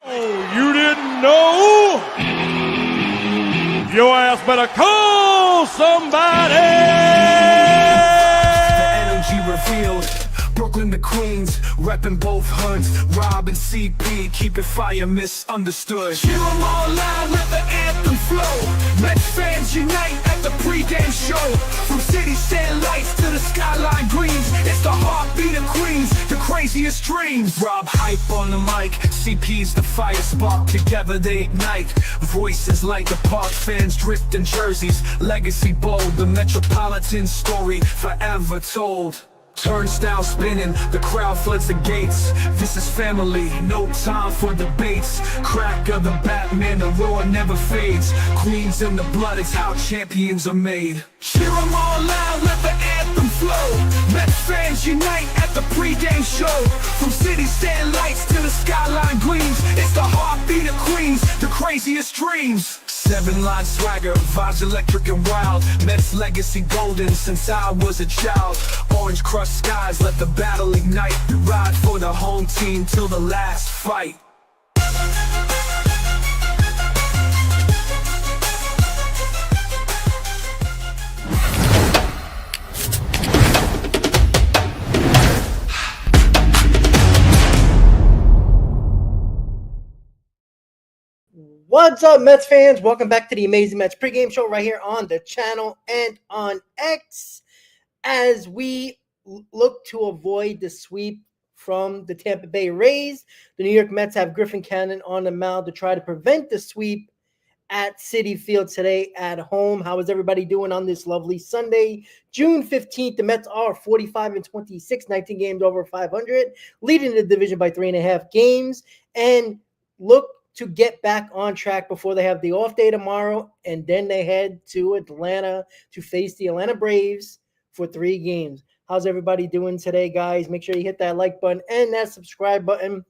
Oh, you didn't know? Your ass better call somebody! The energy revealed. Brooklyn to Queens, reppin' both hoods. Rob and CP, keep it fire, misunderstood. Cheer 'em all loud, let the anthem flow. Mets fans unite at the pregame show. From city stand lights to the skyline greens, it's the heartbeat of Queens, the craziest dreams. Rob hype on the mic, CP's the fire spark. Together they ignite, voices like the park, fans drift in jerseys. Legacy bold, the Metropolitan story forever told. Turnstile spinning, the crowd floods the gates. This is family, no time for debates. Crack of the Batman, the roar never fades. Queens in the blood, it's how champions are made. Cheer 'em all loud, let the anthem flow. Mets fans unite at the pregame show. From city stand lights to the skyline gleams, it's the heartbeat of Queens, the craziest dreams. 7-line swagger, vibes electric and wild. Mets legacy golden since I was a child. Orange crushed skies, let the battle ignite. Ride for the home team till the last fight. What's up, Mets fans? Welcome back to the Amazing Mets pregame show right here on the channel and on X. As we look to avoid the sweep from the Tampa Bay Rays, the New York Mets have Griffin Canning on the mound to try to prevent the sweep at Citi Field today at home. How is everybody doing on this lovely Sunday, June 15th? The Mets are 45-26, 19 games over 500, leading the division by 3.5 games, and look to get back on track before they have the off day tomorrow, and then they head to Atlanta to face the Atlanta Braves for 3 games. How's everybody doing today, guys? Make sure you hit that like button and that subscribe button.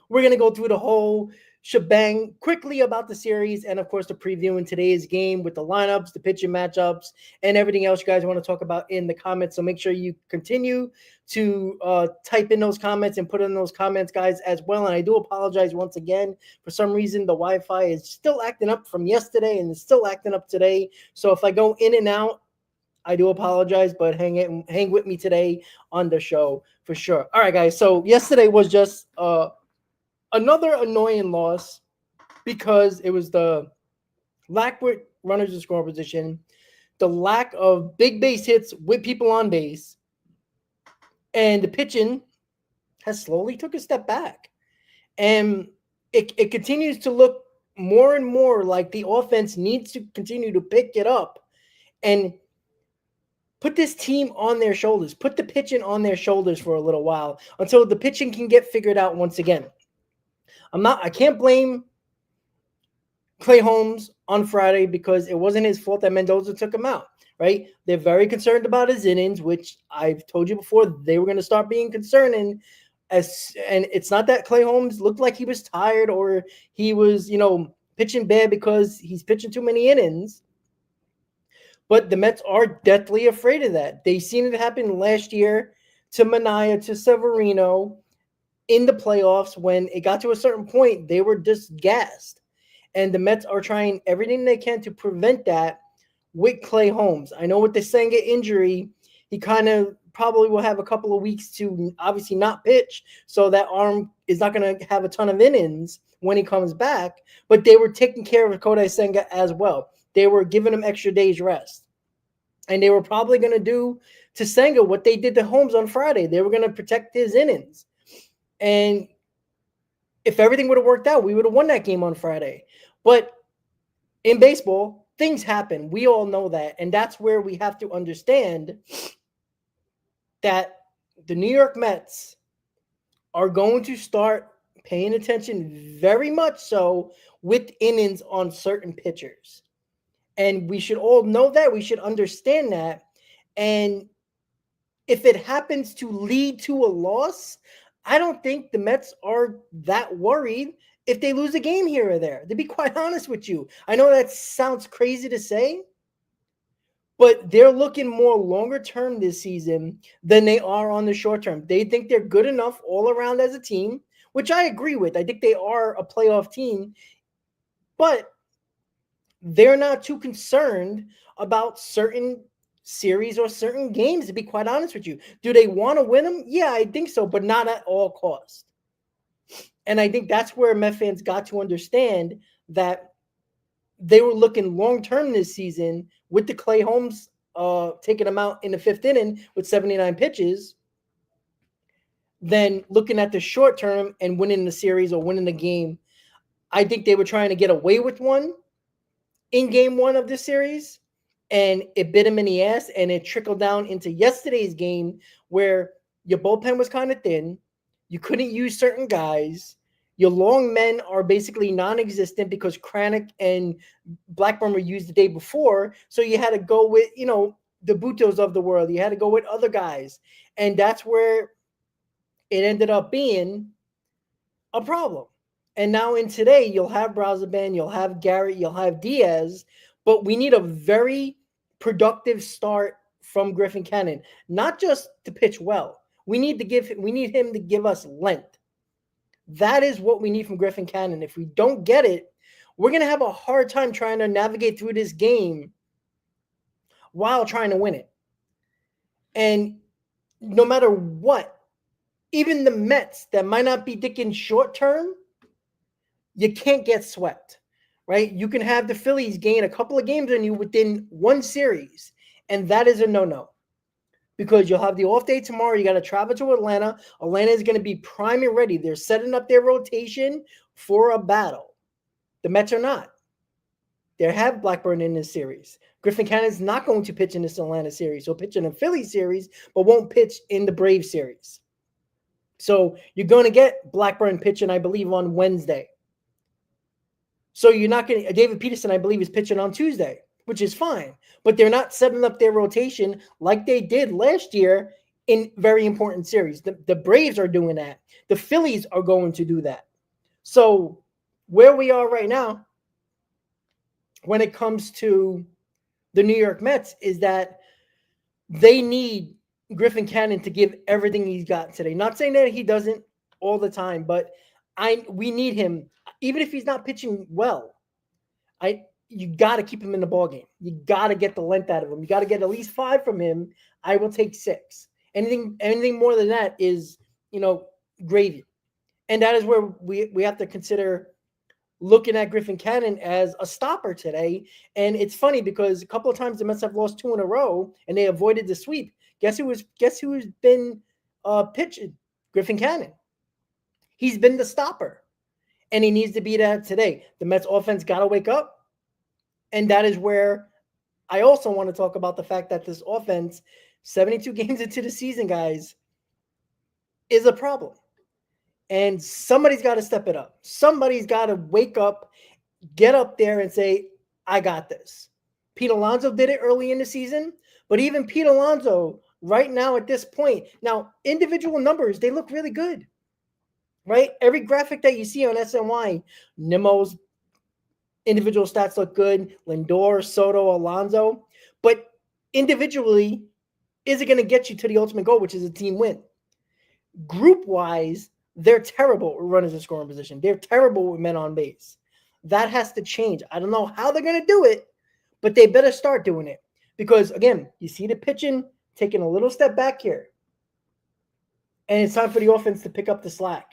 We're going to go through the whole shebang quickly about the series and, of course, the preview in today's game with the lineups, the pitching matchups, and everything else you guys want to talk about in the comments. So make sure you continue to type in those comments and put in those comments, guys, as well. And I do apologize once again. For some reason, the Wi-Fi is still acting up from yesterday and it's still acting up today. So if I go in and out, I do apologize, but hang with me today on the show for sure. All right, guys. So yesterday was just another annoying loss because it was the lack with runners in scoring position, the lack of big base hits with people on base, and the pitching has slowly took a step back. And it continues to look more and more like the offense needs to continue to pick it up and put this team on their shoulders, put the pitching on their shoulders for a little while until the pitching can get figured out once again. I can't blame Clay Holmes on Friday because it wasn't his fault that Mendoza took him out, right? They're very concerned about his innings, which I've told you before they were going to start being concerning. And it's not that Clay Holmes looked like he was tired or he was, pitching bad because he's pitching too many innings. But the Mets are deathly afraid of that. They've seen it happen last year to Manaea, to Severino in the playoffs. When it got to a certain point, they were just gassed. And the Mets are trying everything they can to prevent that with Clay Holmes. I know with the Senga injury, he kind of probably will have a couple of weeks to obviously not pitch, so that arm is not going to have a ton of innings when he comes back. But they were taking care of Kodai Senga as well. They were giving him extra days rest. And they were probably going to do to Senga what they did to Holmes on Friday. They were going to protect his innings. And if everything would have worked out, we would have won that game on Friday. But in baseball, things happen. We all know that. And that's where we have to understand that the New York Mets are going to start paying attention very much so with innings on certain pitchers. And we should all know that. We should understand that. And if it happens to lead to a loss, I don't think the Mets are that worried if they lose a game here or there, to be quite honest with you. I know that sounds crazy to say, but they're looking more longer term this season than they are on the short term. They think they're good enough all around as a team which I agree with. I think they are a playoff team, but they're not too concerned about certain series or certain games, to be quite honest with you. Do they want to win them? Yeah, I think so, but not at all costs. And I think that's where Met fans got to understand that they were looking long-term this season with the Clay Holmes taking them out in the 5th inning with 79 pitches, than looking at the short term and winning the series or winning the game. I think they were trying to get away with one in game 1 of this series, and it bit them in the ass, and it trickled down into yesterday's game where your bullpen was kind of thin. You couldn't use certain guys. Your long men are basically non-existent because Kranick and Blackburn were used the day before. So you had to go with, the Butos of the world. You had to go with other guys. And that's where it ended up being a problem. And now in today, you'll have Brazaban, you'll have Garrett, you'll have Diaz, but we need a very productive start from Griffin Canning, not just to pitch well. We need him to give us length. That is what we need from Griffin Canning. If we don't get it, we're going to have a hard time trying to navigate through this game while trying to win it. And no matter what, even the Mets that might not be thinking short term, you can't get swept, right? You can have the Phillies gain a couple of games on you within one series, and that is a no-no. Because you'll have the off day tomorrow. You got to travel to Atlanta. Atlanta is going to be prime and ready. They're setting up their rotation for a battle. The Mets are not. They have Blackburn in this series. Griffin Canning is not going to pitch in this Atlanta series. He'll pitch in the Philly series, but won't pitch in the Braves series. So you're going to get Blackburn pitching, I believe, on Wednesday. So you're not going to – David Peterson, I believe, is pitching on Tuesday, which is fine. But they're not setting up their rotation like they did last year in very important series. The Braves are doing that. The Phillies are going to do that. So where we are right now when it comes to the New York Mets is that they need Griffin Canning to give everything he's got today. Not saying that he doesn't all the time, but we need him. Even if he's not pitching well, you got to keep him in the ballgame. You got to get the length out of him. You got to get at least 5 from him. I will take 6. Anything more than that is, gravy. And that is where we have to consider looking at Griffin Canning as a stopper today. And it's funny because a couple of times the Mets have lost 2 in a row and they avoided the sweep. Guess who's been pitching? Griffin Canning. He's been the stopper. And he needs to be that today. The Mets offense got to wake up. And that is where I also want to talk about the fact that this offense, 72 games into the season, guys, is a problem. And somebody's got to step it up. Somebody's got to wake up, get up there and say, I got this. Pete Alonso did it early in the season. But even Pete Alonso, right now at this point, now individual numbers, they look really good. Right? Every graphic that you see on SNY, Nimmo's individual stats look good. Lindor, Soto, Alonso. But individually, is it going to get you to the ultimate goal, which is a team win? Group-wise, they're terrible with runners in scoring position. They're terrible with men on base. That has to change. I don't know how they're going to do it, but they better start doing it. Because, again, you see the pitching taking a little step back here. And it's time for the offense to pick up the slack.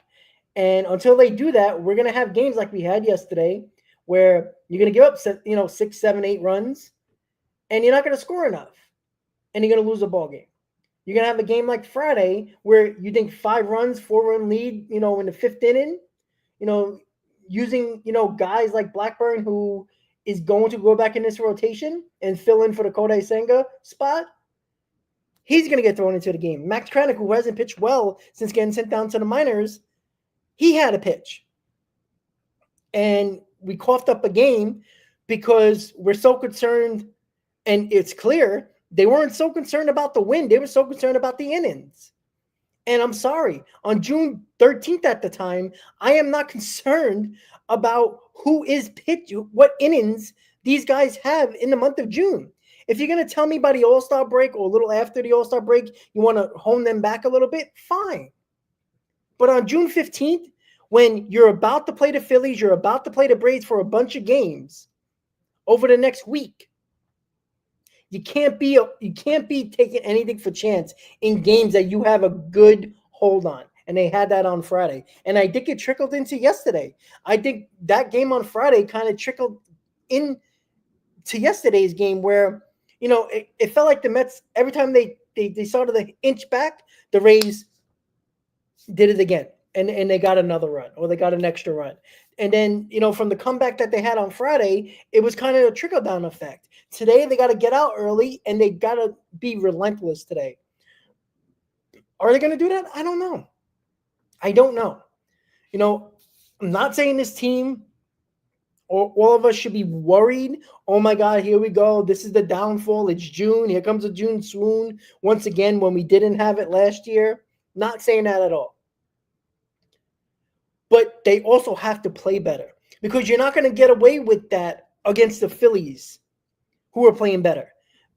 And until they do that, we're going to have games like we had yesterday where you're going to give up 6, 7, 8 runs, and you're not going to score enough. And you're going to lose a ball game. You're going to have a game like Friday where you think 5 runs, 4-run lead, in the 5th inning, using, guys like Blackburn who is going to go back in this rotation and fill in for the Kodai Senga spot. He's going to get thrown into the game. Max Kranick, who hasn't pitched well since getting sent down to the minors, he had a pitch. And we coughed up a game because we're so concerned, and it's clear they weren't so concerned about the win. They were so concerned about the innings. And I'm sorry, on June 13th at the time, I am not concerned about who is pitching, what innings these guys have in the month of June. If you're going to tell me by the All-Star break or a little after the All-Star break, you want to hone them back a little bit, fine. But on June 15th, when you're about to play the Phillies, you're about to play the Braves for a bunch of games over the next week. You can't be taking anything for chance in games that you have a good hold on. And they had that on Friday. And I think it trickled into yesterday. I think that game on Friday kind of trickled into yesterday's game where, it felt like the Mets, every time they started to inch back, the Rays did it again. And they got another run, or they got an extra run. And then, from the comeback that they had on Friday, it was kind of a trickle-down effect. Today, they got to get out early, and they got to be relentless today. Are they going to do that? I don't know. I'm not saying this team or all of us should be worried. Oh, my God, here we go. This is the downfall. It's June. Here comes a June swoon once again when we didn't have it last year. Not saying that at all. But they also have to play better because you're not going to get away with that against the Phillies, who are playing better.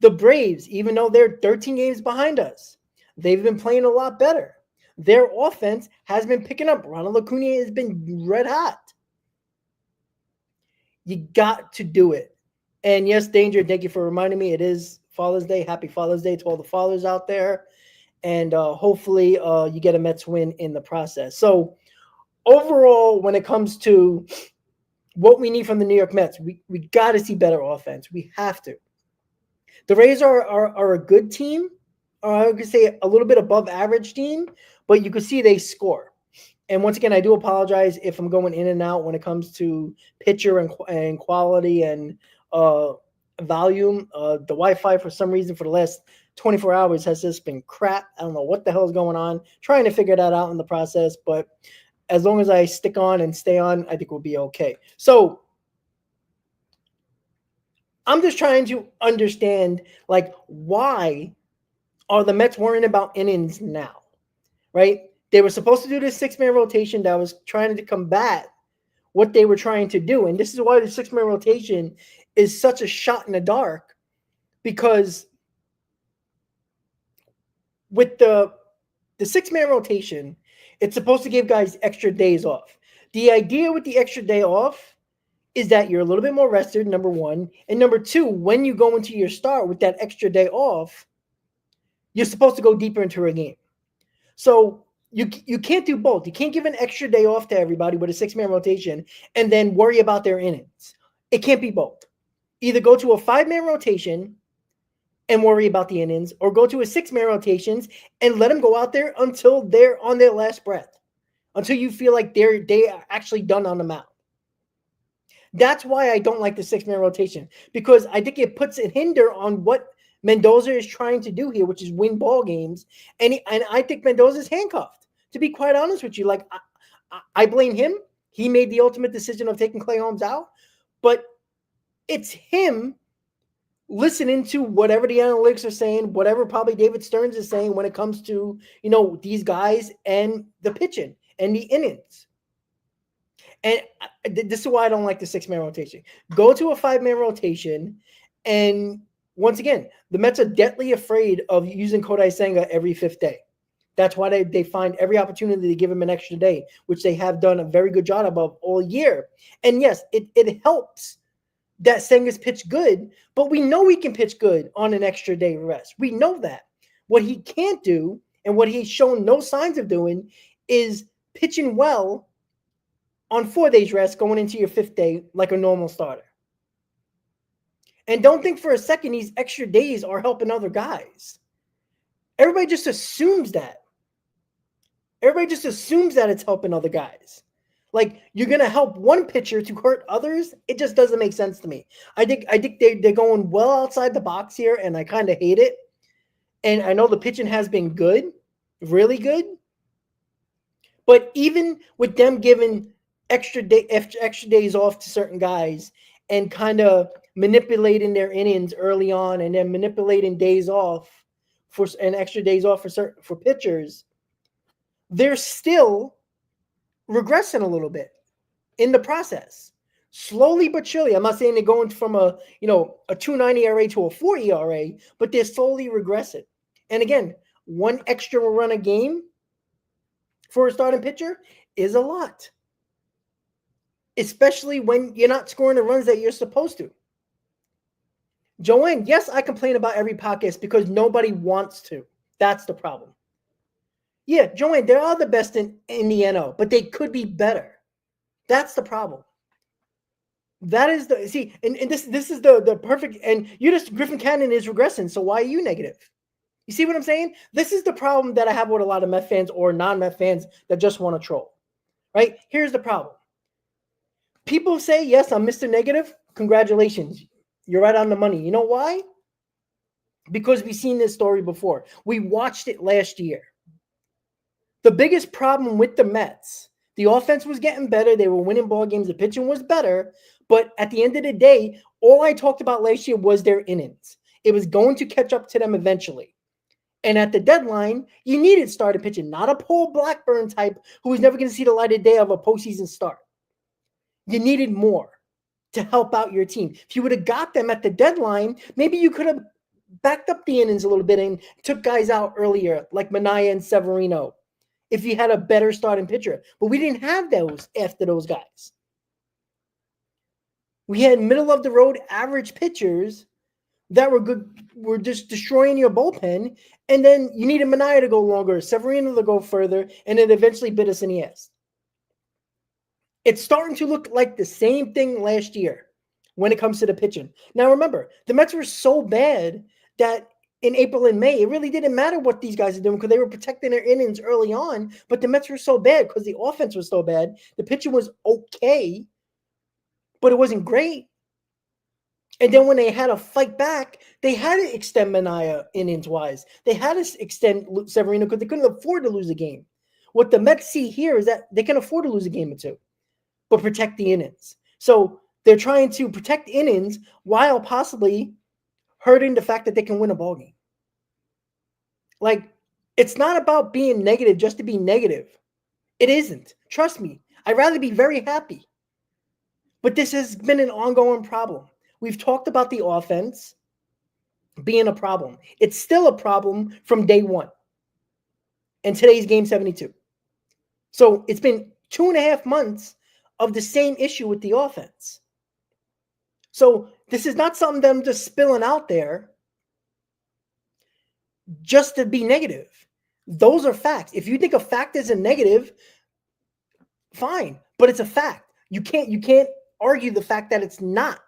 The Braves, even though they're 13 games behind us, they've been playing a lot better. Their offense has been picking up. Ronald Acuna has been red hot. You got to do it. And yes, Danger, thank you for reminding me. It is Father's Day. Happy Father's Day to all the fathers out there. And hopefully you get a Mets win in the process. So overall, when it comes to what we need from the New York Mets, we got to see better offense. We have to. The Rays are a good team, or I could say a little bit above average team, but you can see they score. And once again, I do apologize if I'm going in and out when it comes to pitcher and quality and volume. The Wi-Fi, for some reason, for the last 24 hours has just been crap. I don't know what the hell is going on. Trying to figure that out in the process, but as long as I stick on and stay on, I think we'll be okay. So I'm just trying to understand, why are the Mets worrying about innings now, right? They were supposed to do this 6-man rotation that was trying to combat what they were trying to do. And this is why the 6-man rotation is such a shot in the dark, because with the 6-man rotation, it's supposed to give guys extra days off. The idea with the extra day off is that you're a little bit more rested, number one. And number two, when you go into your start with that extra day off, you're supposed to go deeper into a game. So you can't do both. You can't give an extra day off to everybody with a 6-man rotation and then worry about their innings. It can't be both. Either go to a 5-man rotation and worry about the innings, or go to a 6-man rotations and let them go out there until they're on their last breath, until you feel like they are actually done on the mound. That's why I don't like the 6-man rotation, because I think it puts a hinder on what Mendoza is trying to do here, which is win ball games. And I think Mendoza's handcuffed, to be quite honest with you. I blame him. He made the ultimate decision of taking Clay Holmes out, but it's him listening to whatever the analytics are saying, whatever probably David Stearns is saying when it comes to, these guys and the pitching and the innings. And this is why I don't like the 6-man rotation. Go to a 5-man rotation. And once again, the Mets are deathly afraid of using Kodai Senga every 5th day. That's why they find every opportunity to give him an extra day, which they have done a very good job of all year. And yes, it helps that Senga's pitched good, but we know he can pitch good on an extra day rest. We know that. What he can't do, and what he's shown no signs of doing, is pitching well on 4 days rest going into your 5th day like a normal starter. And don't think for a second these extra days are helping other guys. Everybody just assumes that. Everybody just assumes that it's helping other guys. You're going to help one pitcher to hurt others. It just doesn't make sense to me. I think they're going well outside the box here, and I kind of hate it. And I know the pitching has been good, really good. But even with them giving extra days off to certain guys and kind of manipulating their innings early on, and then manipulating days off and extra days off for pitchers, they're still regressing a little bit in the process, slowly but surely. I'm not saying they're going from a 2.90 ERA to a 4 ERA, but they're slowly regressing. And again, one extra run a game for a starting pitcher is a lot. especially when you're not scoring the runs that you're supposed to. Joanne, yes, I complain about every podcast because nobody wants to. That's the problem. Yeah, Joanne, they are the best in the NL, but they could be better. That's the problem. That is the see, and this is the perfect, and you just Griffin Canning is regressing. So why are you negative? You see what I'm saying? This is the problem that I have with a lot of Met fans or non-Met fans that just want to troll. Right? Here's the problem. People say, yes, I'm Mr. Negative. Congratulations. You're right on the money. You know why? Because we've seen this story before. We watched it last year. The biggest problem with the Mets, the offense was getting better. They were winning ball games. The pitching was better. But at the end of the day, all I talked about last year was their innings. It was going to catch up to them eventually. And at the deadline, you needed starting pitching, not a Paul Blackburn type who was never going to see the light of day of a postseason start. You needed more to help out your team. If you would have got them at the deadline, maybe you could have backed up the innings a little bit and took guys out earlier, like Manaea and Severino, if you had a better starting pitcher. But we didn't have those after those guys. We had middle-of-the-road average pitchers that were good, were just destroying your bullpen, and then you needed Manaea to go longer, Severino to go further, and it eventually bit us in the ass. It's starting to look like the same thing last year when it comes to the pitching. Now, remember, the Mets were so bad that in April and May, it really didn't matter what these guys are doing because they were protecting their innings early on, but the Mets were so bad because the offense was so bad. The pitching was okay, but it wasn't great. And then when they had to fight back, they had to extend Manaea innings-wise. They had to extend Severino because they couldn't afford to lose a game. What the Mets see here is that they can afford to lose a game or two, but protect the innings. So they're trying to protect innings while possibly hurting the fact that they can win a ballgame. Like, it's not about being negative just to be negative. It isn't. Trust me. I'd rather be very happy. But this has been an ongoing problem. We've talked about the offense being a problem. It's still a problem from day one. And today's game 72. So it's been 2.5 months of the same issue with the offense. So this is not something that I'm just spilling out there just to be negative. Those are facts. If you think a fact is a negative, fine, but it's a fact. You can't argue the fact that it's not.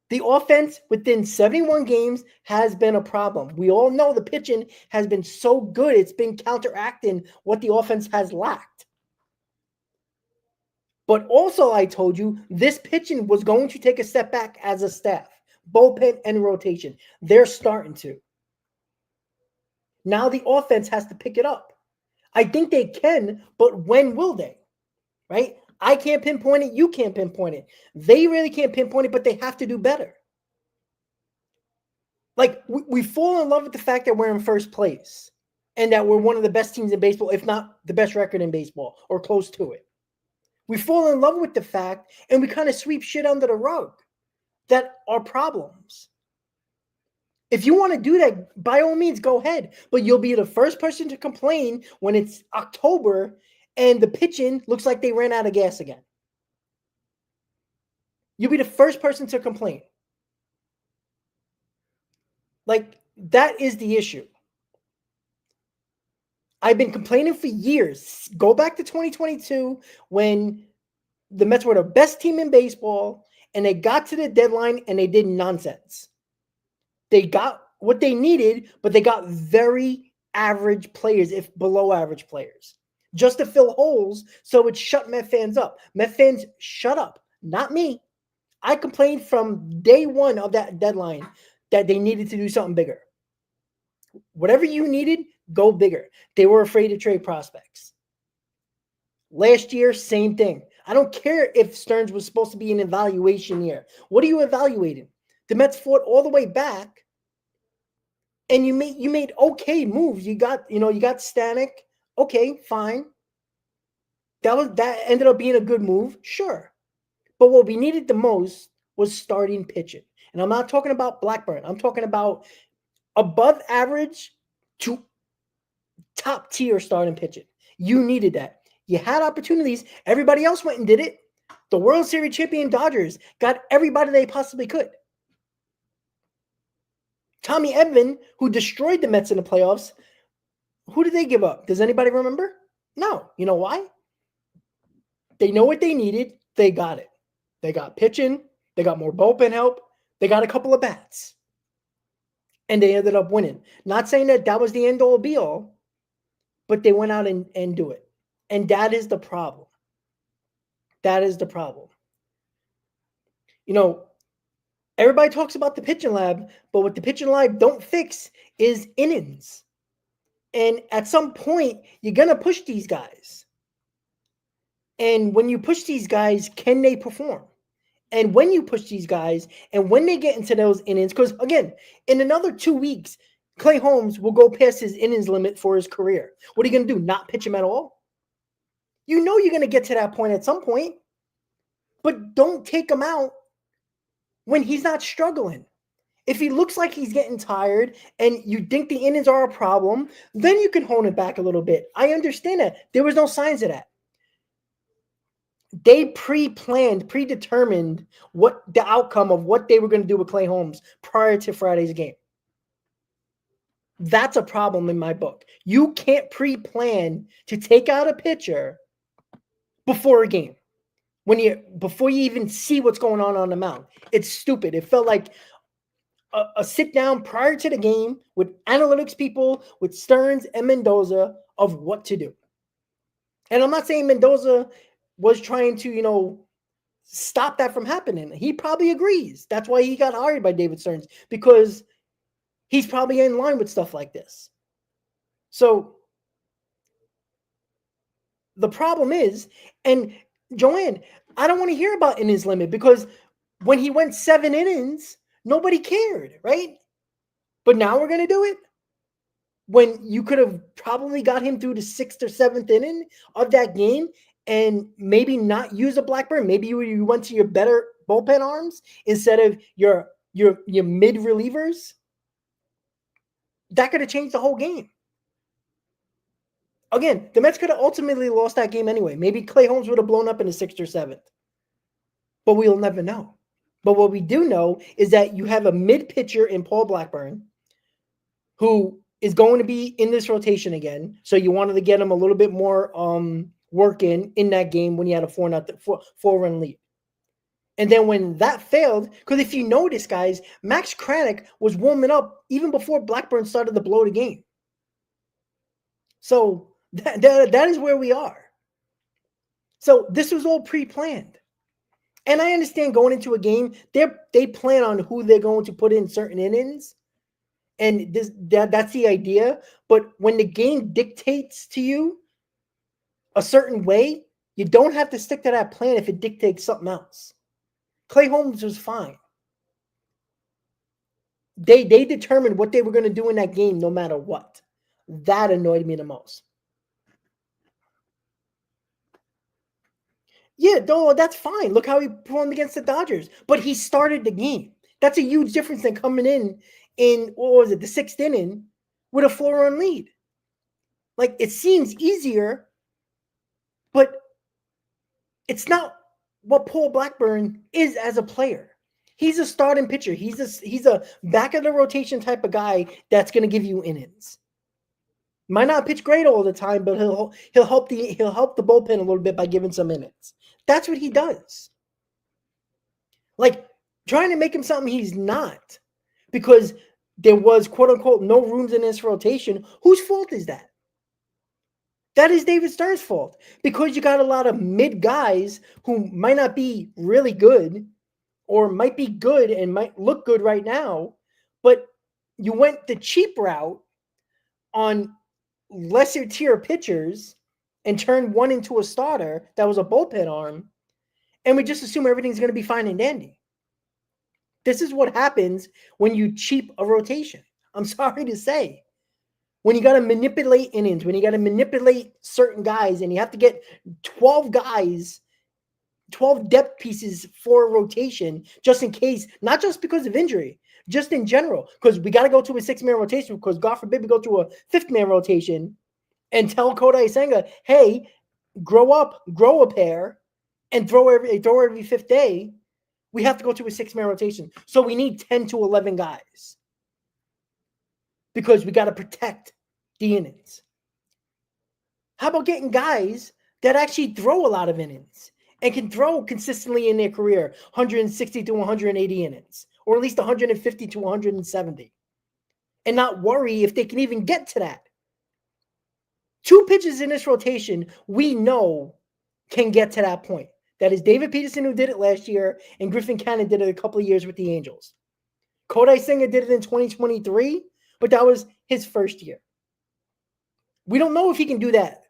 The offense within 71 games has been a problem. We all know the pitching has been so good. It's been counteracting what the offense has lacked. But also, I told you, this pitching was going to take a step back as a staff, bullpen and rotation. They're starting to. Now the offense has to pick it up. I think they can, but when will they? Right? I can't pinpoint it. You can't pinpoint it. They really can't pinpoint it, but they have to do better. Like, we fall in love with the fact that we're in first place and that we're one of the best teams in baseball, if not the best record in baseball or close to it. We fall in love with the fact and we kind of sweep shit under the rug that are problems. If you want to do that, by all means, go ahead. But you'll be the first person to complain when it's October and the pitching looks like they ran out of gas again. You'll be the first person to complain. Like, that is the issue. I've been complaining for years. Go back to 2022 when the Mets were the best team in baseball and they got to the deadline and they did nonsense. They got what they needed, but they got very average players, if below average players, just to fill holes, so it shut Met fans up. Met fans, shut up. Not me. I complained from day one of that deadline that they needed to do something bigger. Whatever you needed, go bigger. They were afraid to trade prospects. Last year, same thing. I don't care if Stearns was supposed to be an evaluation year. What are you evaluating? The Mets fought all the way back, and you made okay moves. You got Stanek. Okay, fine. That ended up being a good move, sure. But what we needed the most was starting pitching. And I'm not talking about Blackburn. I'm talking about above average to top tier starting pitching. You needed that. You had opportunities. Everybody else went and did it. The World Series champion Dodgers got everybody they possibly could. Tommy Edman, who destroyed the Mets in the playoffs, who did they give up? Does anybody remember? No. You know why? They know what they needed. They got it. They got pitching. They got more bullpen help. They got a couple of bats. And they ended up winning. Not saying that was the end-all be-all, but they went out and do it. And that is the problem. That is the problem. You know, everybody talks about the pitching lab, but what the pitching lab don't fix is innings. And at some point, you're going to push these guys. And when you push these guys, can they perform? And when you push these guys, and when they get into those innings, because again, in another 2 weeks, Clay Holmes will go past his innings limit for his career. What are you going to do? Not pitch him at all? You know you're going to get to that point at some point, but don't take him out when he's not struggling. If he looks like he's getting tired and you think the innings are a problem, then you can hone it back a little bit. I understand that. There was no signs of that. They pre-planned, predetermined what the outcome of what they were going to do with Clay Holmes prior to Friday's game. That's a problem in my book. You can't pre-plan to take out a pitcher before a game. Before you even see what's going on the mound. It's stupid. It felt like a sit down prior to the game with analytics people, with Stearns and Mendoza of what to do. And I'm not saying Mendoza was trying to, stop that from happening. He probably agrees. That's why he got hired by David Stearns, because he's probably in line with stuff like this. So the problem is, and Joanne, I don't want to hear about innings limit, because when he went 7 innings, nobody cared, right? But now we're going to do it when you could have probably got him through the 6th or 7th inning of that game and maybe not use a Blackburn. Maybe you went to your better bullpen arms instead of your mid relievers. That could have changed the whole game. Again, the Mets could have ultimately lost that game anyway. Maybe Clay Holmes would have blown up in the 6th or 7th. But we'll never know. But what we do know is that you have a mid pitcher in Paul Blackburn who is going to be in this rotation again. So you wanted to get him a little bit more work in that game when you had a 4-run lead. And then when that failed, because if you notice, guys, Max Kranick was warming up even before Blackburn started to blow the game. So that is where we are. So this was all pre-planned. And I understand going into a game, they plan on who they're going to put in certain innings. And that's the idea. But when the game dictates to you a certain way, you don't have to stick to that plan if it dictates something else. Clay Holmes was fine. They determined what they were going to do in that game no matter what. That annoyed me the most. Yeah, no, that's fine. Look how he performed against the Dodgers. But he started the game. That's a huge difference than coming in what was it, the 6th inning with a 4-run lead. Like, it seems easier, but it's not what Paul Blackburn is as a player. He's a starting pitcher. He's a back of the rotation type of guy that's going to give you innings. Might not pitch great all the time, but he'll help the bullpen a little bit by giving some innings. That's what he does. Like, trying to make him something he's not, because there was, quote unquote, no rooms in this rotation. Whose fault is that? That is David Stearns' fault, because you got a lot of mid guys who might not be really good, or might be good and might look good right now, but you went the cheap route on lesser tier pitchers and turned one into a starter that was a bullpen arm, and we just assume everything's going to be fine and dandy. This is what happens when you cheap a rotation. I'm sorry to say. When you got to manipulate innings, when you got to manipulate certain guys, and you have to get 12 guys, 12 depth pieces for a rotation, just in case, not just because of injury, just in general, because we got to go to a 6-man rotation, because God forbid we go to a 5th-man rotation and tell Kodai Senga, hey, grow up, grow a pair, and throw every fifth day, we have to go to a 6-man rotation. So we need 10 to 11 guys because we got to protect the innings. How about getting guys that actually throw a lot of innings and can throw consistently in their career 160 to 180 innings, or at least 150 to 170, and not worry if they can even get to that? 2 pitchers in this rotation we know can get to that point. That is David Peterson, who did it last year, and Griffin Canning did it a couple of years with the Angels. Kodai Senga did it in 2023, but that was his first year. We don't know if he can do that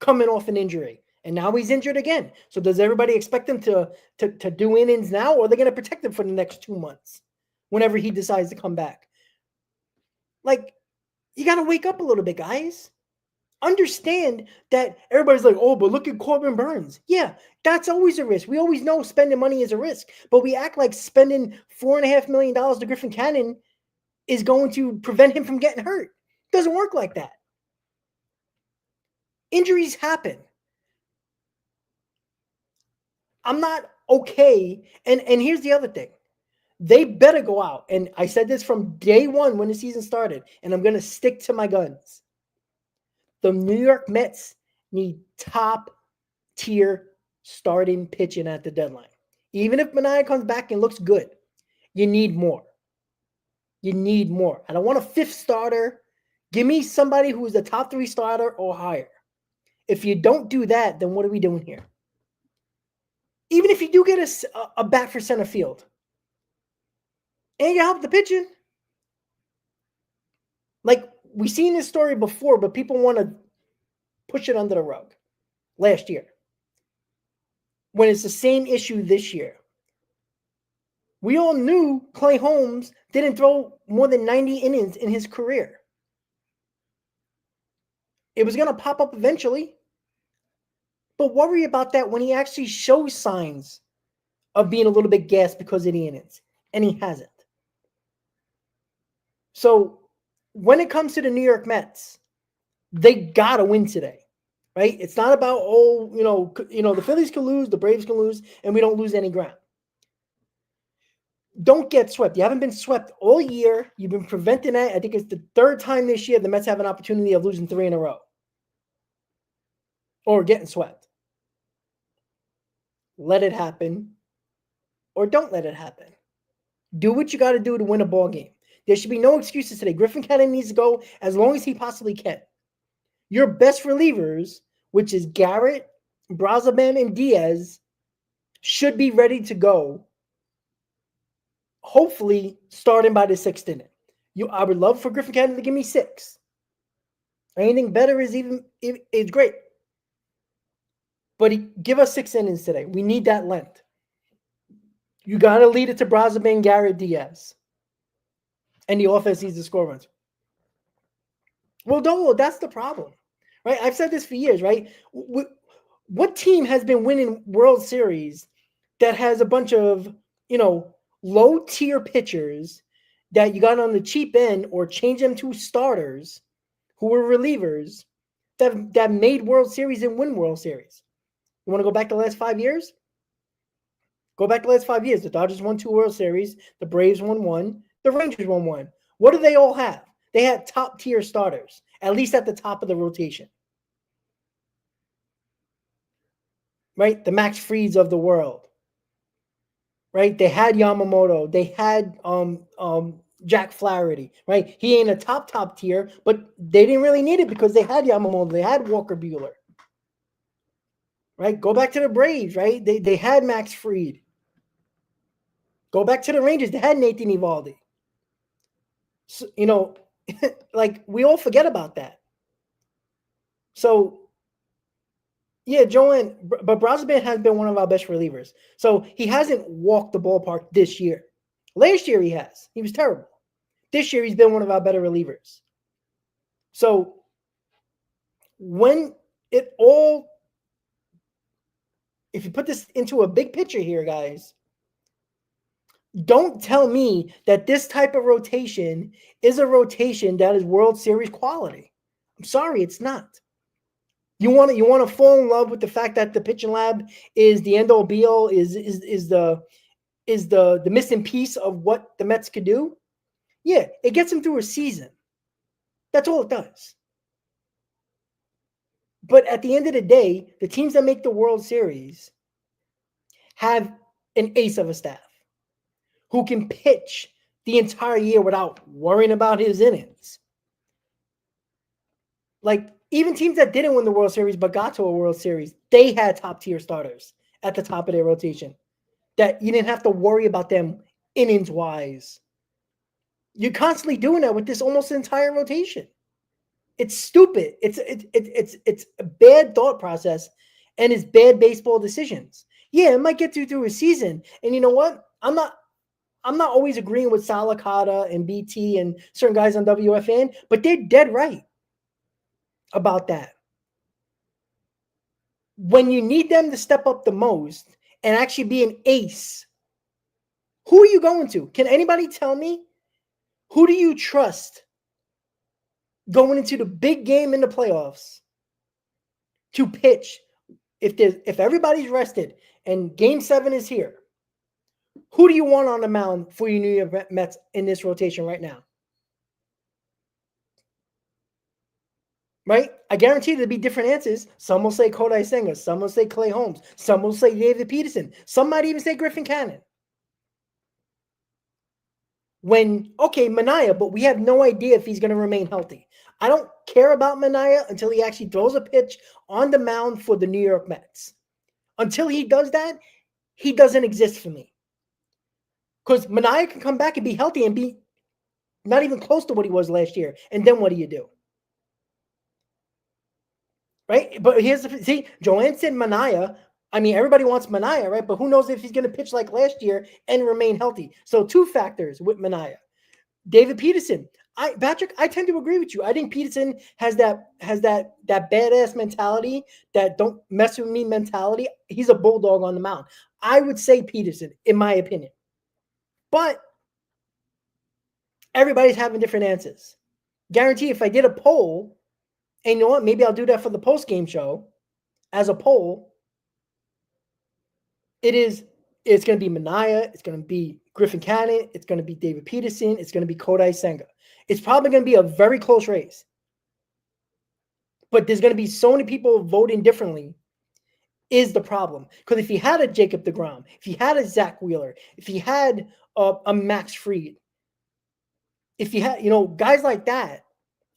coming off an injury. And now he's injured again. So does everybody expect him to do innings now, or are they going to protect him for the next 2 months whenever he decides to come back? Like, you got to wake up a little bit, guys. Understand that everybody's like, oh, but look at Corbin Burns. Yeah, that's always a risk. We always know spending money is a risk, but we act like spending $4.5 million to Griffin Canning is going to prevent him from getting hurt. It doesn't work like that. Injuries happen. I'm not okay. And here's the other thing. They better go out. And I said this from day one when the season started, and I'm going to stick to my guns. The New York Mets need top-tier starting pitching at the deadline. Even if Manaea comes back and looks good, you need more. You need more. I don't want a 5th starter. Give me somebody who is a top 3 starter or higher. If you don't do that, then what are we doing here? Even if you do get a bat for center field, and you help the pitching. Like, we've seen this story before, but people want to push it under the rug. Last year, when it's the same issue this year. We all knew Clay Holmes didn't throw more than 90 innings in his career. It was going to pop up eventually. But worry about that when he actually shows signs of being a little bit gassed because of the innings. And he hasn't. So when it comes to the New York Mets, they got to win today. Right? It's not about, the Phillies can lose, the Braves can lose, and we don't lose any ground. Don't get swept. You haven't been swept all year. You've been preventing that. I think it's the 3rd time this year the Mets have an opportunity of losing 3 in a row. Or getting swept. Let it happen. Or don't let it happen. Do what you got to do to win a ball game. There should be no excuses today. Griffin Canning needs to go as long as he possibly can. Your best relievers, which is Garrett, Brazaban, and Diaz, should be ready to go. Hopefully, starting by the 6th inning. I would love for Griffin Canning to give me 6. Anything better is great. But give us 6 innings today. We need that length. You got to lead it to Brazaban, Garrett, Diaz. And the offense needs to score runs. Well, that's the problem. Right? I've said this for years, right? What team has been winning World Series that has a bunch of, low-tier pitchers that you got on the cheap end or change them to starters who were relievers that made World Series and win World Series? You want to go back the last 5 years? Go back the last 5 years. The Dodgers won 2 World Series. The Braves won 1. The Rangers won 1. What do they all have? They had top-tier starters, at least at the top of the rotation. Right? The Max Frieds of the world. Right? They had Yamamoto. They had Jack Flaherty. Right? He ain't a top tier, but they didn't really need it because they had Yamamoto. They had Walker Buehler. Right? Go back to the Braves, right? They had Max Fried. Go back to the Rangers. They had Nathan Eovaldi. So, like, we all forget about that. So, yeah, Joanne, but Brazaban has been one of our best relievers. So, he hasn't walked the ballpark this year. Last year, he has. He was terrible. This year, he's been one of our better relievers. So, if you put this into a big picture here, guys, don't tell me that this type of rotation is a rotation that is World Series quality. I'm sorry, it's not. You want to fall in love with the fact that the pitching lab is the end all be all, is the missing piece of what the Mets could do. Yeah, it gets them through a season. That's all it does. But at the end of the day, the teams that make the World Series have an ace of a staff who can pitch the entire year without worrying about his innings. Like, even teams that didn't win the World Series but got to a World Series, they had top-tier starters at the top of their rotation that you didn't have to worry about them innings-wise. You're constantly doing that with this almost entire rotation. It's stupid. It's a bad thought process, and it's bad baseball decisions. Yeah, it might get you through a season. And you know what? I'm not always agreeing with Salicata and BT and certain guys on WFN, but they're dead right about that. When you need them to step up the most and actually be an ace, who are you going to? Can anybody tell me? Who do you trust going into the big game in the playoffs to pitch? If everybody's rested and Game 7 is here, who do you want on the mound for your New York Mets in this rotation right now? Right? I guarantee there'll be different answers. Some will say Kodai Senga. Some will say Clay Holmes. Some will say David Peterson. Some might even say Griffin Canning. Manaea, but we have no idea if he's going to remain healthy. I don't care about Manaea until he actually throws a pitch on the mound for the New York Mets. Until he does that, he doesn't exist for me. Because Manaea can come back and be healthy and be not even close to what he was last year. And then what do you do? Right? But Joanne said Manaea. I mean, everybody wants Manaea, right? But who knows if he's going to pitch like last year and remain healthy. So 2 factors with Manaea. David Peterson. Patrick, I tend to agree with you. I think Peterson has that badass mentality, that don't mess with me mentality. He's a bulldog on the mound. I would say Peterson, in my opinion. But everybody's having different answers. Guarantee if I did a poll, and you know what? Maybe I'll do that for the post-game show as a poll. It's going to be Manaea. It's going to be Griffin Canning. It's going to be David Peterson. It's going to be Kodai Senga. It's probably going to be a very close race. But there's going to be so many people voting differently is the problem. Because if he had a Jacob deGrom, if he had a Zach Wheeler, if he had a Max Fried, if he had, guys like that,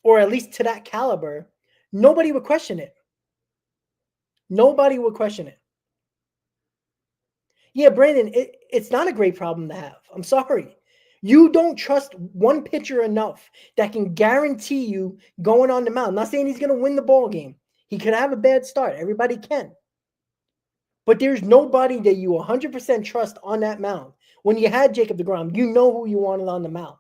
or at least to that caliber, nobody would question it. Nobody would question it. Yeah, Brandon, it's not a great problem to have. I'm sorry. You don't trust one pitcher enough that can guarantee you going on the mound. I'm not saying he's going to win the ball game. He could have a bad start. Everybody can. But there's nobody that you 100% trust on that mound. When you had Jacob deGrom, you know who you wanted on the mound.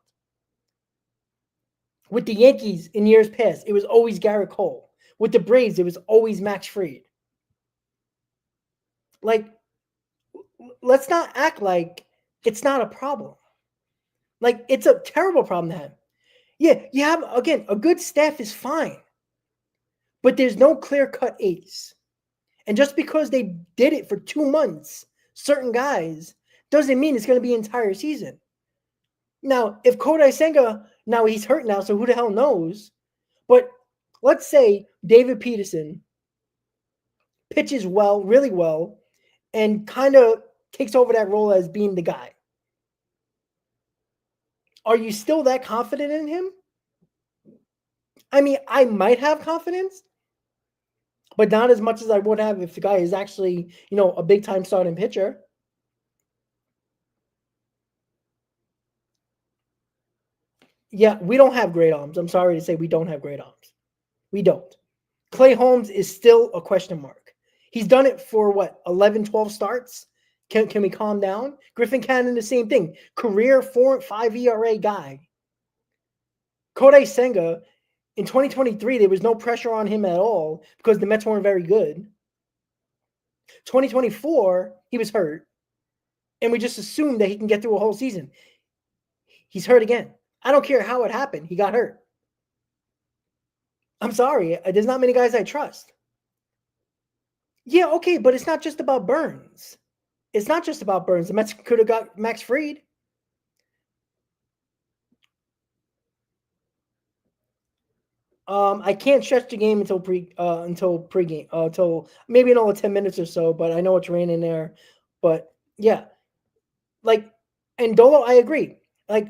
With the Yankees in years past, it was always Garrett Cole. With the Braves, it was always Max Fried. Like, let's not act like it's not a problem. Like, it's a terrible problem to have. Yeah, you have, again, a good staff is fine. But there's no clear-cut ace. And just because they did it for 2 months, certain guys, doesn't mean it's going to be an entire season. Now, if Kodai Senga, now he's hurt now, so who the hell knows? But let's say David Peterson pitches well, really well, and kind of takes over that role as being the guy. Are you still that confident in him? I mean, I might have confidence, but not as much as I would have if the guy is actually, a big-time starting pitcher. Yeah, we don't have great arms. I'm sorry to say we don't have great arms. We don't. Clay Holmes is still a question mark. He's done it for, 11, 12 starts? Can we calm down? Griffin Canning, the same thing. Career 4.5 ERA guy. Kodai Senga, in 2023, there was no pressure on him at all because the Mets weren't very good. 2024, he was hurt. And we just assumed that he can get through a whole season. He's hurt again. I don't care how it happened. He got hurt. I'm sorry. There's not many guys I trust. Yeah, okay, but it's not just about Burns. It's not just about Burns. The Mets could have got Max Fried. I can't stretch the game until pregame, until maybe another 10 minutes or so, but I know it's raining there. But yeah, like, and Dolo, I agree. Like,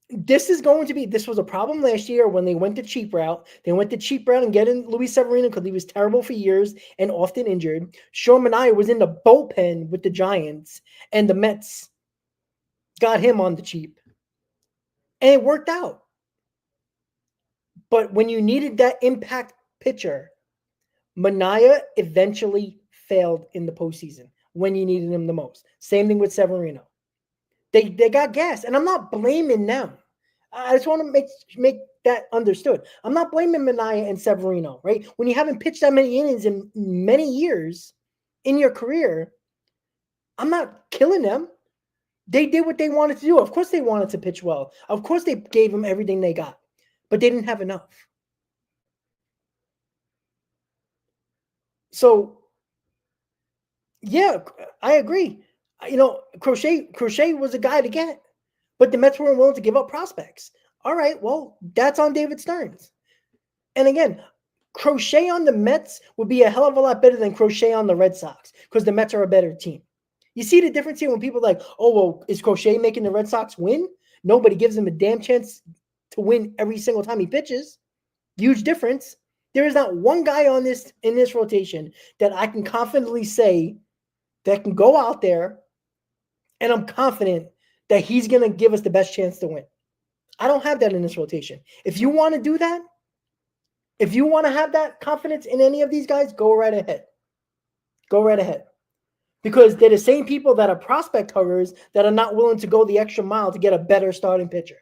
this was a problem last year when they went the cheap route. They went the cheap route and getting Luis Severino because he was terrible for years and often injured. Sean Manaea was in the bullpen with the Giants, and the Mets got him on the cheap. And it worked out. But when you needed that impact pitcher, Manaea eventually failed in the postseason when you needed him the most. Same thing with Severino. They got gas, and I'm not blaming them. I just want to make that understood. I'm not blaming Manaea and Severino, right? When you haven't pitched that many innings in many years in your career, I'm not killing them. They did what they wanted to do. Of course they wanted to pitch well. Of course they gave them everything they got, but they didn't have enough. So, yeah, I agree. You know, Crochet was a guy to get, but the Mets weren't willing to give up prospects. All right, well, that's on David Stearns. And again, Crochet on the Mets would be a hell of a lot better than Crochet on the Red Sox because the Mets are a better team. You see the difference here when people are like, oh, well, is Crochet making the Red Sox win? Nobody gives him a damn chance to win every single time he pitches. Huge difference. There is not one guy in this rotation that I can confidently say that can go out there, and I'm confident that he's going to give us the best chance to win. I don't have that in this rotation. If you want to do that, if you want to have that confidence in any of these guys, go right ahead. Go right ahead. Because they're the same people that are prospect huggers that are not willing to go the extra mile to get a better starting pitcher.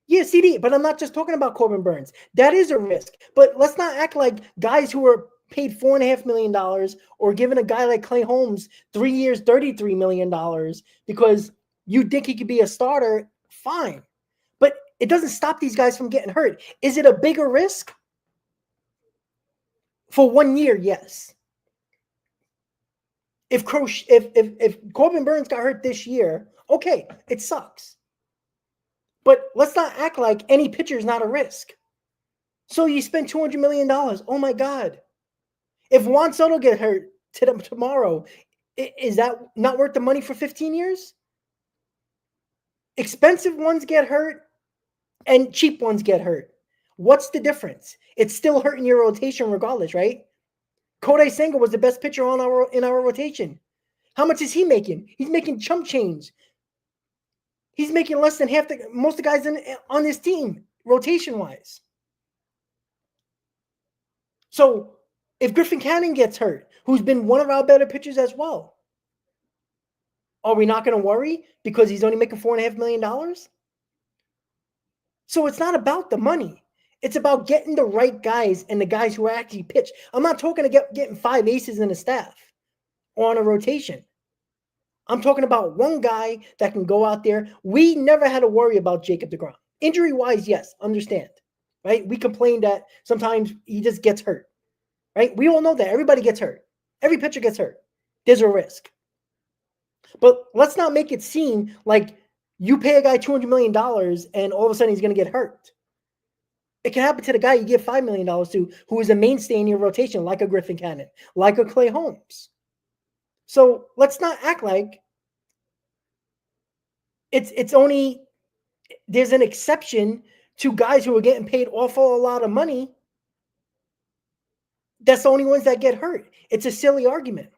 Yeah, CD, but I'm not just talking about Corbin Burns. That is a risk. But let's not act like guys who are paid $4.5 million or giving a guy like Clay Holmes 3 years, $33 million because you think he could be a starter, fine. But it doesn't stop these guys from getting hurt. Is it a bigger risk? For 1 year, yes. If Corbin Burns got hurt this year, okay, it sucks. But let's not act like any pitcher is not a risk. So you spend $200 million. Oh, my God. If Juan Soto gets hurt tomorrow, is that not worth the money for 15 years? Expensive ones get hurt and cheap ones get hurt. What's the difference? It's still hurting your rotation regardless, right? Kodai Senga was the best pitcher in our rotation. How much is he making? He's making chump change. He's making less than most of the guys on this team, rotation-wise. So if Griffin Canning gets hurt, who's been one of our better pitchers as well, are we not going to worry because he's only making $4.5 million? So it's not about the money. It's about getting the right guys and the guys who are actually pitch. I'm not talking to getting 5 aces in a staff or on a rotation. I'm talking about one guy that can go out there. We never had to worry about Jacob deGrom. Injury-wise, yes, understand, right? We complain that sometimes he just gets hurt, right? We all know that. Everybody gets hurt. Every pitcher gets hurt. There's a risk. But let's not make it seem like you pay a guy $200 million and all of a sudden he's going to get hurt. It can happen to the guy you give $5 million to who is a mainstay in your rotation, like a Griffin Canning, like a Clay Holmes. So let's not act like it's only there's an exception to guys who are getting paid awful a lot of money. That's the only ones that get hurt. It's a silly argument.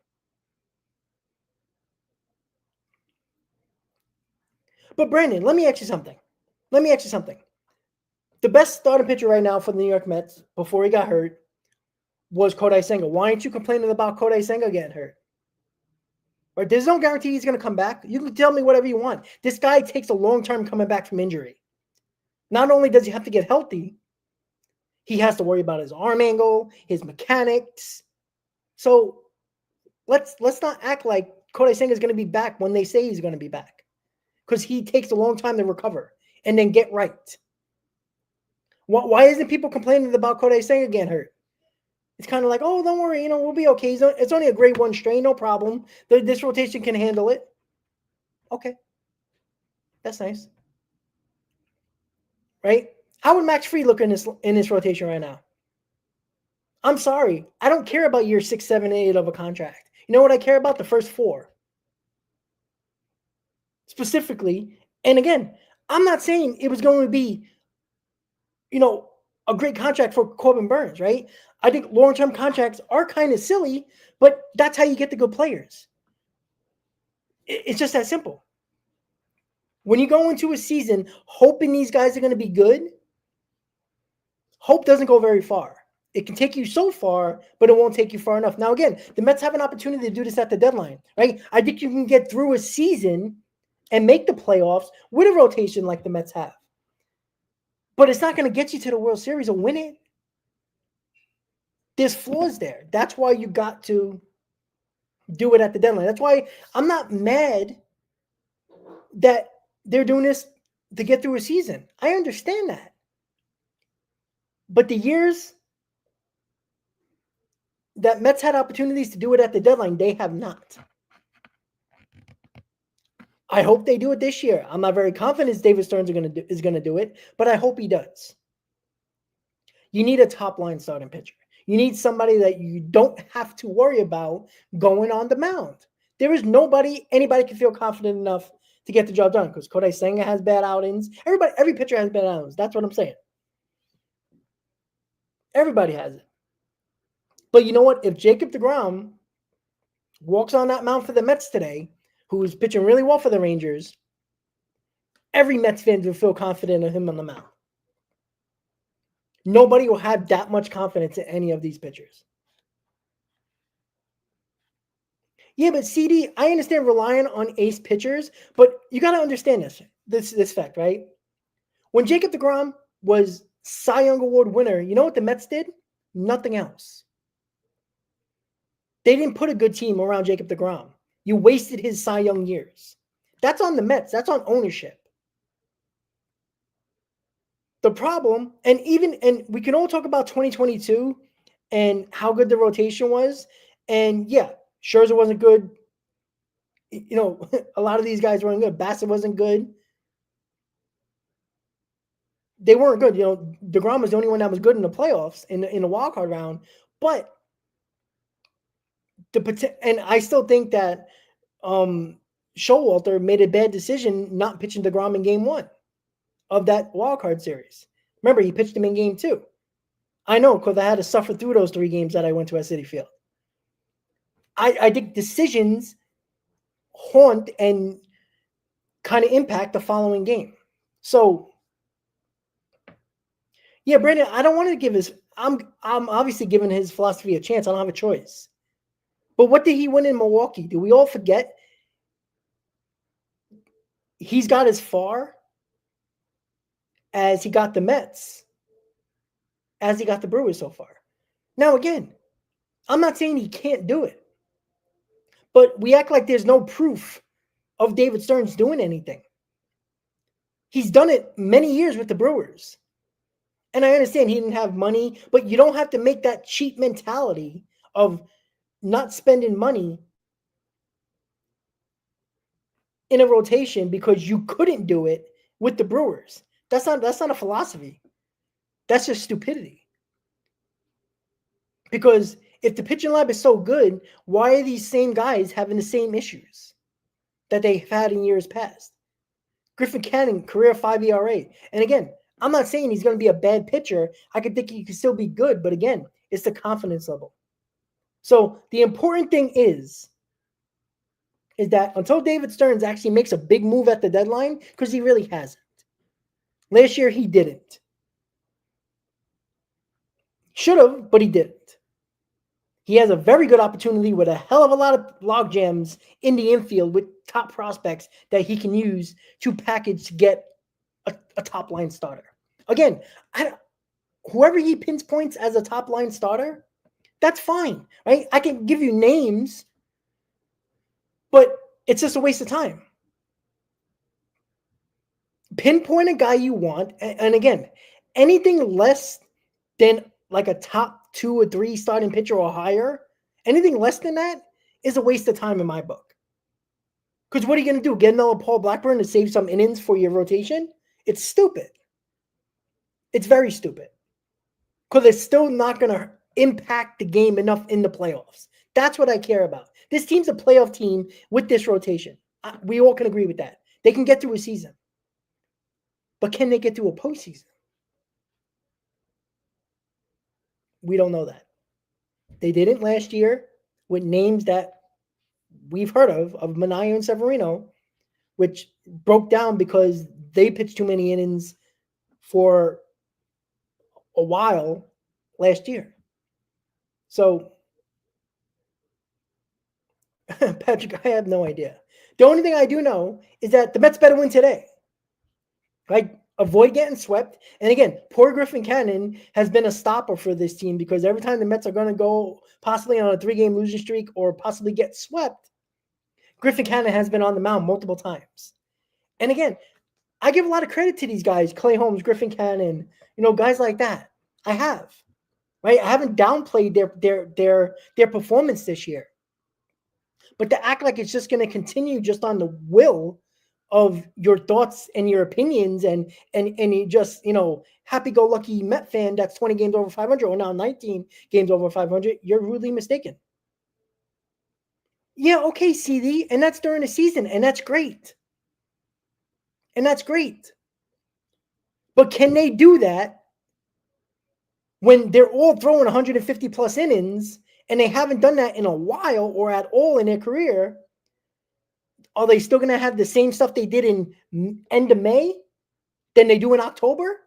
But Brandon, let me ask you something. The best starting pitcher right now for the New York Mets before he got hurt was Kodai Senga. Why aren't you complaining about Kodai Senga getting hurt? Right? There's no guarantee he's going to come back. You can tell me whatever you want. This guy takes a long time coming back from injury. Not only does he have to get healthy, he has to worry about his arm angle, his mechanics. So let's not act like Kodai Senga is going to be back when they say he's going to be back, because he takes a long time to recover and then get right. Why isn't people complaining about Kodai Senga getting hurt? It's kind of like, oh, don't worry, we'll be okay. It's only a grade 1 strain, no problem. This rotation can handle it. Okay. That's nice. Right? How would Max Fried look in this rotation right now? I'm sorry. I don't care about year 6, 7, 8 of a contract. You know what I care about? The first 4. Specifically. And again, I'm not saying it was going to be, a great contract for Corbin Burnes, right? I think long-term contracts are kind of silly, but that's how you get the good players. It's just that simple. When you go into a season hoping these guys are going to be good, hope doesn't go very far. It can take you so far, but it won't take you far enough. Now, again, the Mets have an opportunity to do this at the deadline, right? I think you can get through a season and make the playoffs with a rotation like the Mets have. But it's not going to get you to the World Series or win it. There's flaws there. That's why you got to do it at the deadline. That's why I'm not mad that they're doing this to get through a season. I understand that. But the years that Mets had opportunities to do it at the deadline, they have not. I hope they do it this year. I'm not very confident David Stearns is going to do it, but I hope he does. You need a top-line starting pitcher. You need somebody that you don't have to worry about going on the mound. There is anybody can feel confident enough to get the job done because Kodai Senga has bad outings. Every pitcher has bad outings. That's what I'm saying. Everybody has it. But you know what? If Jacob deGrom walks on that mound for the Mets today, who is pitching really well for the Rangers, every Mets fan will feel confident in him on the mound. Nobody will have that much confidence in any of these pitchers. Yeah, but CD, I understand relying on ace pitchers, but you got to understand this fact, right? When Jacob deGrom was Cy Young Award winner, you know what the Mets did? Nothing else. They didn't put a good team around Jacob deGrom. You wasted his Cy Young years. That's on the Mets. That's on ownership. The problem, and we can all talk about 2022 and how good the rotation was. And yeah, Scherzer wasn't good. A lot of these guys weren't good. Bassett wasn't good. They weren't good. DeGrom was the only one that was good in the playoffs in the wild card round. But and I still think that Showalter made a bad decision not pitching DeGrom in game 1 of that wild card series. Remember, he pitched him in game 2. I know because I had to suffer through those 3 games that I went to at Citi Field. I think decisions haunt and kind of impact the following game. So, yeah, Brandon, I don't want to give I'm obviously giving his philosophy a chance. I don't have a choice. But what did he win in Milwaukee? Do we all forget? He's got as far as he got the Mets, as he got the Brewers so far. Now, again, I'm not saying he can't do it. But we act like there's no proof of David Stearns doing anything. He's done it many years with the Brewers. And I understand he didn't have money, but you don't have to make that cheap mentality of not spending money in a rotation because you couldn't do it with the Brewers. That's not a philosophy. That's just stupidity. Because if the pitching lab is so good, why are these same guys having the same issues that they've had in years past? Griffin Canning, career 5 ERA. And again, I'm not saying he's going to be a bad pitcher. I could think he could still be good. But again, it's the confidence level. So the important thing is that until David Stearns actually makes a big move at the deadline, because he really hasn't. Last year, he didn't. Should have, but he didn't. He has a very good opportunity with a hell of a lot of log jams in the infield with top prospects that he can use to package to get a top-line starter. Again, whoever he pinpoints as a top-line starter, that's fine, right? I can give you names, but it's just a waste of time. Pinpoint a guy you want, and again, anything less than like a top 2 or 3 starting pitcher or higher. Anything less than that is a waste of time in my book. Because what are you going to do? Get another Paul Blackburn to save some innings for your rotation? It's stupid. It's very stupid. Because it's still not going to impact the game enough in the playoffs. That's what I care about. This team's a playoff team with this rotation. We all can agree with that. They can get through a season. But can they get through a postseason? We don't know that. They didn't last year with names that we've heard of Manaea and Severino, which broke down because they pitched too many innings for a while last year. So, Patrick, I have no idea. The only thing I do know is that the Mets better win today. Right? Avoid getting swept. And again, poor Griffin Canning has been a stopper for this team because every time the Mets are going to go possibly on a 3-game losing streak or possibly get swept, Griffin Canning has been on the mound multiple times. And again, I give a lot of credit to these guys, Clay Holmes, Griffin Canning, guys like that. I have. Right? I haven't downplayed their performance this year. But to act like it's just going to continue just on the will of your thoughts and your opinions and you just, happy-go-lucky Met fan that's 20 games over 500 or now 19 games over 500, you're rudely mistaken. Yeah, okay, CD, and that's during the season, and that's great. But can they do that when they're all throwing 150-plus innings and they haven't done that in a while or at all in their career? Are they still going to have the same stuff they did in end of May than they do in October?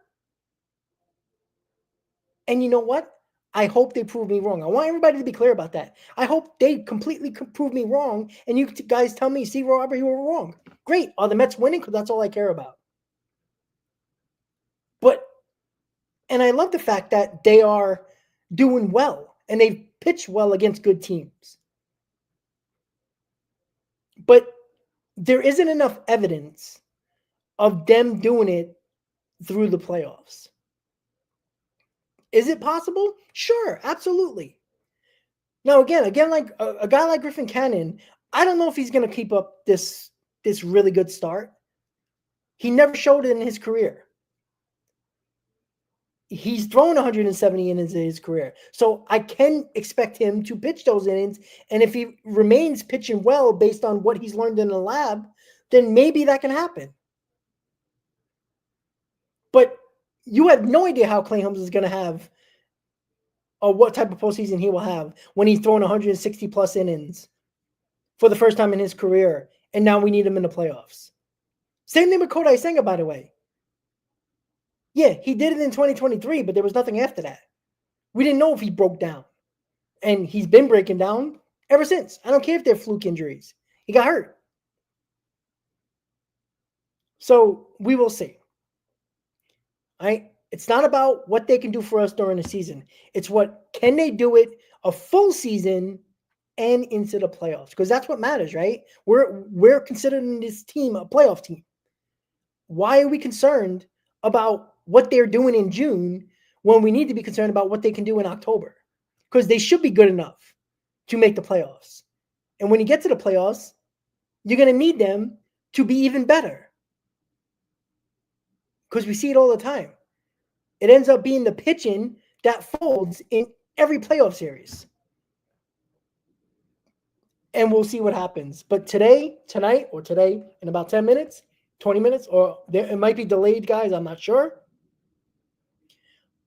And you know what? I hope they prove me wrong. I want everybody to be clear about that. I hope they completely prove me wrong, and you guys tell me, see, Robert, you were wrong. Great. Are the Mets winning? Because that's all I care about. And I love the fact that they are doing well, and they've pitched well against good teams. But there isn't enough evidence of them doing it through the playoffs. Is it possible? Sure, absolutely. Now, again, like a guy like Griffin Canning, I don't know if he's going to keep up this really good start. He never showed it in his career. He's thrown 170 innings in his career. So I can expect him to pitch those innings. And if he remains pitching well based on what he's learned in the lab, then maybe that can happen. But you have no idea how Clay Holmes is going to have or what type of postseason he will have when he's thrown 160-plus innings for the first time in his career, and now we need him in the playoffs. Same thing with Kodai Senga, by the way. Yeah, he did it in 2023, but there was nothing after that. We didn't know if he broke down. And he's been breaking down ever since. I don't care if they're fluke injuries. He got hurt. So we will see. All right? It's not about what they can do for us during the season. It's what can they do it a full season and into the playoffs, because that's what matters, right? We're considering this team a playoff team. Why are we concerned about what they're doing in June when we need to be concerned about what they can do in October? Because they should be good enough to make the playoffs. And when you get to the playoffs, you're going to need them to be even better. Because we see it all the time. It ends up being the pitching that folds in every playoff series. And we'll see what happens. But tonight, in about 10 minutes, 20 minutes, or it might be delayed, guys. I'm not sure.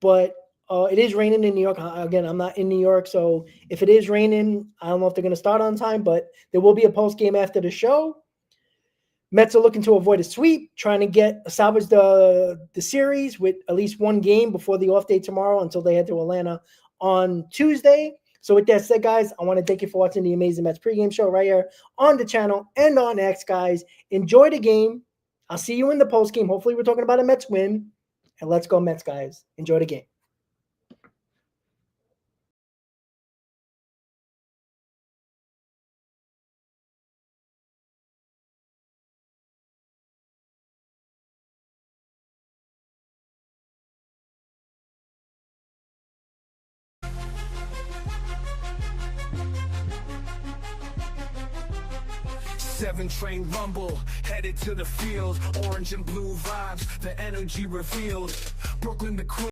But it is raining in New York. Again, I'm not in New York. So if it is raining, I don't know if they're going to start on time. But there will be a post game after the show. Mets are looking to avoid a sweep, trying to salvage the series with at least one game before the off day tomorrow until they head to Atlanta on Tuesday. So with that said, guys, I want to thank you for watching the Amazing Mets pregame show right here on the channel and on X, guys. Enjoy the game. I'll see you in the post game. Hopefully we're talking about a Mets win. And let's go Mets, guys. Enjoy the game. 7 train rumble, headed to the field. Orange and blue vibes, the energy revealed. Brooklyn the Queen.